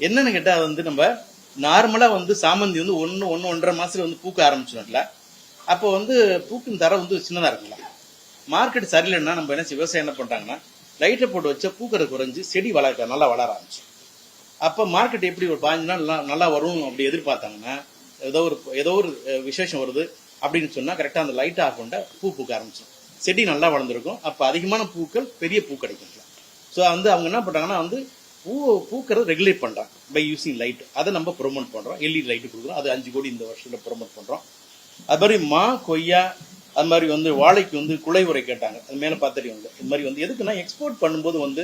என்னன்னு கேட்டா வந்து நம்ம நார்மலா வந்து சாமந்தி வந்து 1-1.5 மாசத்துல வந்து பூக்க ஆரம்பிச்சிடும்ல. அப்போ வந்து பூக்கின் தரம் வந்து சின்னதா இருக்குங்களா. மார்க்கெட் சரியில்லைன்னா நம்ம என்ன விவசாயம் என்ன பண்றாங்கன்னா லைட்டை போட்டு வச்சா பூக்கிறது குறைஞ்சு செடி நல்லா வளர ஆரம்பிச்சு. அப்போ மார்க்கெட் எப்படி ஒரு 15 நாள் நல்லா வரும் அப்படி எதிர்பார்த்தாங்கன்னா ஏதோ ஒரு விசேஷம் வருது அப்படின்னு சொன்னா கரெக்டா அந்த லைட் ஆஃப் பண்ண பூக்க ஆரம்பிச்சிடும். செடி நல்லா வளர்ந்துருக்கும். அப்போ அதிகமான பூக்கள் பெரிய பூ கிடைக்கும். ஸோ வந்து அவங்க என்ன பண்றாங்கன்னா வந்து பூக்கிறது ரெகுலேட் பண்றாங்க பை யூசிங் லைட். அதை நம்ம ப்ரொமோட் பண்றோம். எல்இடி லைட் கொடுக்குறோம். அது 5 கோடி இந்த வருஷத்துல ப்ரொமோட் பண்றோம். அது மாதிரி கொய்யா அது மாதிரி வந்து வாழைக்கு வந்து குலை உரை கேட்டாங்க. அது மேல பார்த்துட்டு இது மாதிரி வந்து எதுக்குன்னா எக்ஸ்போர்ட் பண்ணும்போது வந்து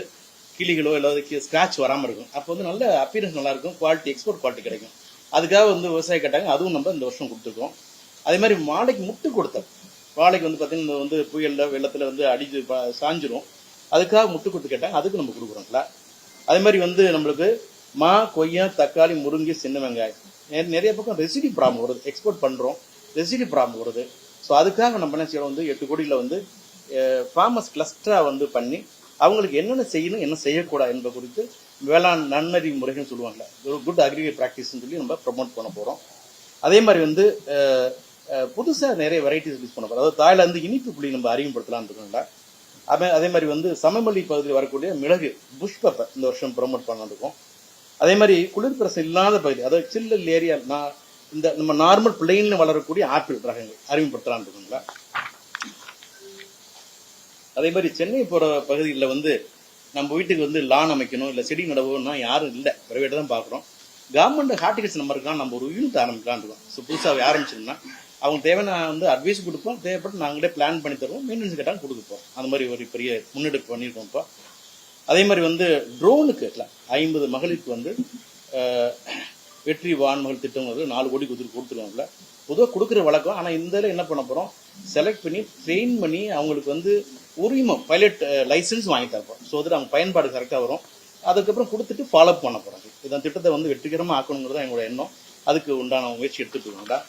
கிளிகளோ இல்லாத ஸ்கிராச் வராமல் இருக்கும். அப்போ வந்து நல்ல அப்பியரன்ஸ் நல்லா இருக்கும். குவாலிட்டி எக்ஸ்போர்ட் குவாலிட்டி கிடைக்கும். அதுக்காக வந்து விவசாயம் கேட்டாங்க. அதுவும் நம்ம இந்த வருஷம் கொடுத்துருக்கோம். அதே மாதிரி வாழைக்கு முட்டு கொடுத்தோம். வாழைக்கு வந்து பார்த்தீங்கன்னா வந்து புயல்ல வெள்ளத்துல வந்து அடிச்சு சாஞ்சிரும். அதுக்காக முட்டு கொடுத்து கேட்டாங்க. அதுக்கு நம்ம கொடுக்குறோம்ல. அதே மாதிரி வந்து நம்மளுக்கு கொய்யா தக்காளி முருங்கை சின்ன வெங்காயம் நிறைய பக்கம் ரெசிடி ப்ராப்ளம் வருது. எக்ஸ்போர்ட் பண்றோம், ரெசிடி ப்ராப்ளம் வருது. ஸோ அதுக்காக நம்ம என்ன செய்யணும் வந்து 8 கோடியில் வந்து ஃபார்மர்ஸ் கிளஸ்டரா வந்து பண்ணி அவங்களுக்கு என்னென்ன செய்யணும் என்ன செய்யக்கூடாது என்பது குறித்து வேளாண் நன்னறி முறைகள் சொல்லுவாங்க. ஒரு குட் அக்ரிகல்ச்சர் ப்ராக்டிஸ்ன்னு சொல்லி நம்ம ப்ரொமோட் பண்ண போறோம். அதே மாதிரி வந்து புதுசா நிறைய வெரைட்டிஸ் யூஸ் பண்ண போறோம். அதாவது தாய்லாந்து இனிப்பு புளி நம்ம அறிமுகப்படுத்தலாம்னு இருக்கோம்ல. அதே மாதிரி வந்து சமவெளி பகுதியில் வரக்கூடிய மிளகு புஷ் பெப்பர் இந்த வருஷம் ப்ரொமோட் பண்ணிருக்கோம். அதே மாதிரி குளிர்பிரசம் இல்லாத பகுதி, அதாவது சில்லல் ஏரியா, இந்த நம்ம நார்மல் பிளெயின்ல வளரக்கூடிய ஆப்பிள் ரகங்கள் அறிமுகப்படுத்தலாம்னு இருக்கோங்களா. அதே மாதிரி சென்னை போற பகுதிகளில் வந்து நம்ம வீட்டுக்கு வந்து லான் அமைக்கணும் இல்லை செடி நடவுன்னா யாரும் இல்லை, பிரைவேட்டா தான் பார்க்குறோம். கவர்மெண்ட் ஹார்டிகல்ச்சர் நம்பருக்குலாம் நம்ம ஒரு யூனிட் ஆரம்பிக்கலாம்னு இருக்கோம். ஸோ புதுசாக ஆரம்பிச்சோம்னா அவங்க தேவையான வந்து அட்வைஸ் கொடுப்போம். தேவைப்பட்டு நாங்களே பிளான் பண்ணி தருவோம். மெயின்டெனன்ஸ் கேட்டாலும் கொடுப்போம். அந்த மாதிரி ஒரு பெரிய முன்னெடுப்பு பண்ணியிருக்கோம் இப்போ. அதே மாதிரி வந்து ட்ரோனுக்கு 50 மகளிருக்கு வந்து வெற்றி வான்மகள் திட்டம் 4 கோடி கொடுத்துருவாங்கல்ல. பொதுவாக கொடுக்குற வழக்கம். ஆனால் இந்த என்ன பண்ண போகிறோம், செலக்ட் பண்ணி ட்ரெயின் பண்ணி அவங்களுக்கு வந்து உரிமம் பைலட் லைசன்ஸ் வாங்கி தரப்போம். ஸோ வந்து அவங்க பயன்பாடு கரெக்டாக வரும். அதுக்கப்புறம் கொடுத்துட்டு ஃபாலோ பண்ண போகிறாங்க. இந்த திட்டத்தை வந்து வெற்றிகரமாக ஆக்கணுங்கிறது தான் எங்களோட எண்ணம். அதுக்கு உண்டான முயற்சி எடுத்துட்டு இருக்கோம்டா.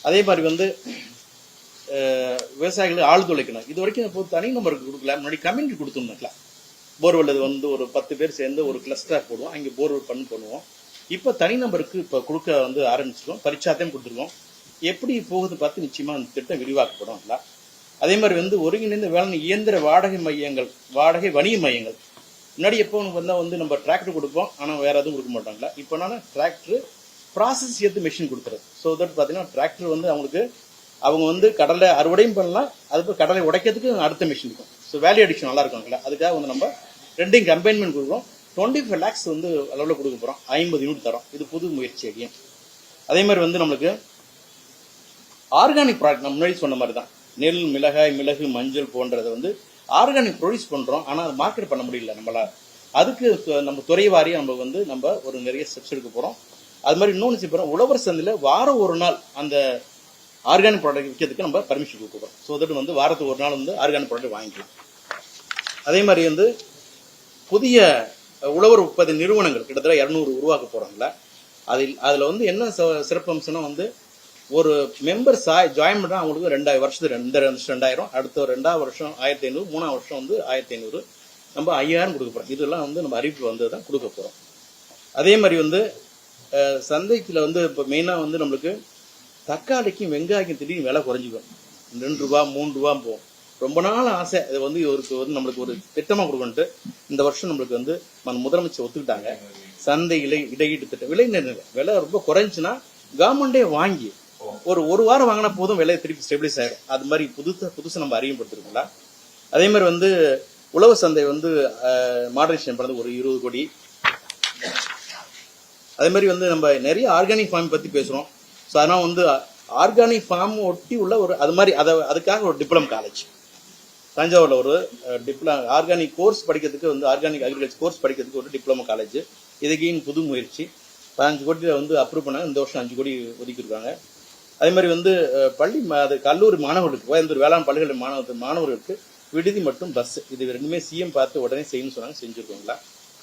அதே மாதிரி வந்து விவசாயிகளுக்கு ஆள் துளைக்கணும். இது வரைக்கும் இப்போ தனி நம்பருக்கு கொடுக்கல, முன்னாடி கம்யூனிட்டி கொடுத்துருந்தோம்ல. போர்வெல் வந்து ஒரு 10 பேர் சேர்ந்து ஒரு கிளஸ்டராக போடுவோம். அங்கே போர்வெல் பண்ணுவோம். இப்போ தனி நம்பருக்கு இப்போ கொடுக்க வந்து ஆரம்பிச்சிருக்கோம். பரிச்சாத்தையும் கொடுத்துருக்கோம். எப்படி போகுது பார்த்து நிச்சயமா அந்த திட்டம் விரிவாக்கப்படும்ல. அதே மாதிரி வந்து ஒருங்கிணைந்த வேளாண் இயந்திர வாடகை வணிக மையங்கள். முன்னாடி எப்போ வந்தால் வந்து நம்ம டிராக்டர் கொடுப்போம், ஆனால் வேற எதுவும் கொடுக்க மாட்டாங்களா. இப்போ என்னன்னா டிராக்டர் ப்ராசஸ் சேர்த்து மிஷின் கொடுக்குறது. ஸோ தட் பார்த்தீங்கன்னா டிராக்டர் வந்து அவங்க வந்து கடலை அறுவடையும் பண்ணலாம். அதுக்கு கடலை உடைக்கிறதுக்கு அடுத்த மிஷின் இருக்கும். ஸோ வேல்யூ அடிஷன் நல்லா இருக்கும்ல. அதுக்காக வந்து நம்ம ரெண்டையும் கம்பைன்மெண்ட் கொடுக்குறோம். 25 lakhs வந்து அளவில் கொடுக்க போகிறோம். 50 யூனிட் தரோம். இது புது முயற்சி அடியும். அதே மாதிரி வந்து நம்மளுக்கு ஆர்கானிக் ப்ராடக்ட் நம்ம முன்னாடி சொன்ன மாதிரி தான். நெல், மிளகாய், மிளகு, மஞ்சள் போன்றதை வந்து ஆர்கானிக் ப்ரொடியூஸ் பண்ணுறோம். ஆனால் அது மார்க்கெட் பண்ண முடியல நம்மளால. அதுக்கு நம்ம துறை வாரியாக நம்ம ஒரு நிறைய ஸ்டெப்ஸ் எடுக்க போகிறோம். அது மாதிரி இன்னொன்று செய்யறோம், உழவர் சந்தையில் வாரம் ஒரு நாள் அந்த ஆர்கானிக் ப்ராடக்ட் விற்கிறதுக்கு நம்ம பர்மிஷன் கொடுக்க போகிறோம். ஸோ தட் வந்து வாரத்துக்கு ஒரு நாள் வந்து ஆர்கானிக் ப்ராடக்ட் வாங்கிக்கலாம். அதே மாதிரி வந்து புதிய உழவர் உற்பத்தி நிறுவனங்கள் கிட்டத்தட்ட 200 உருவாக்க போறாங்களா. அதில் வந்து என்ன சிறப்பு அம்சம்னா வந்து ஒரு மெம்பர் ஜாயின் பண்ணா அவங்களுக்கு 2000 வருஷத்துக்கு 2000, அடுத்த 2வது வருஷம் 1500, 3வது வருஷம் வந்து 1500, நம்ம 5000 கொடுக்க போறோம். இதெல்லாம் வந்து நம்ம அறிவிப்பு வந்து தான் கொடுக்க போறோம். அதே மாதிரி வந்து சந்தைக்குல வந்து இப்போ மெயினாக வந்து நம்மளுக்கு தக்காளிக்கும் வெங்காயக்கும் திடீர்னு விலை குறைஞ்சிக்கும். 2 ரூபா 3 ரூபா போகும். ரொம்ப நாள் ஆசை இது வந்து நம்மளுக்கு ஒரு திட்டமாக கொடுக்கணுன்ட்டு இந்த வருஷம் நம்மளுக்கு வந்து முதலமைச்சர் ஒத்துக்கிட்டாங்க. சந்தை இடையீட்டு திட்டம் விலை ரொம்ப குறைஞ்சுன்னா கவர்மெண்டே வாங்கி ஒரு வாரம் வாங்கினா போதும், விலை திருப்பி ஸ்டெபிலைஸ் ஆயிடும். அது மாதிரி புதுசு நம்ம அறிமுகப்படுத்திருக்கோங்களா. அதே மாதிரி வந்து உழவு சந்தை வந்து மாடரேஷன் பண்ணது ஒரு 20 கோடி. அதே மாதிரி வந்து நம்ம நிறைய ஆர்கானிக் ஃபார்ம் பத்தி பேசுறோம். ஸோ அதனால் வந்து ஆர்கானிக் ஃபார்ம் ஒட்டி உள்ள ஒரு அதுக்காக ஒரு டிப்ளமோ காலேஜ் தஞ்சாவூர்ல ஒரு ஆர்கானிக் கோர்ஸ் படிக்கிறதுக்கு வந்து ஆர்கானிக் அக்ரிகல்ச்சர் கோர்ஸ் படிக்கிறதுக்கு ஒரு டிப்ளமோ காலேஜ். இதுக்கு புது முயற்சி 15 கோடி வந்து அப்ரூவ் பண்ணாங்க. இந்த வருஷம் 5 கோடி ஒதுக்கியிருக்காங்க. அதே மாதிரி வந்து கல்லூரி மாணவர்களுக்கு, கோயம்புத்தூர் வேளாண் பல்கலை மாணவர்களுக்கு விடுதி மற்றும் பஸ், இது ரெண்டுமே சிஎம் பார்த்து உடனே செய்யணும்னு சொன்னாங்க. செஞ்சுருக்கோங்களா.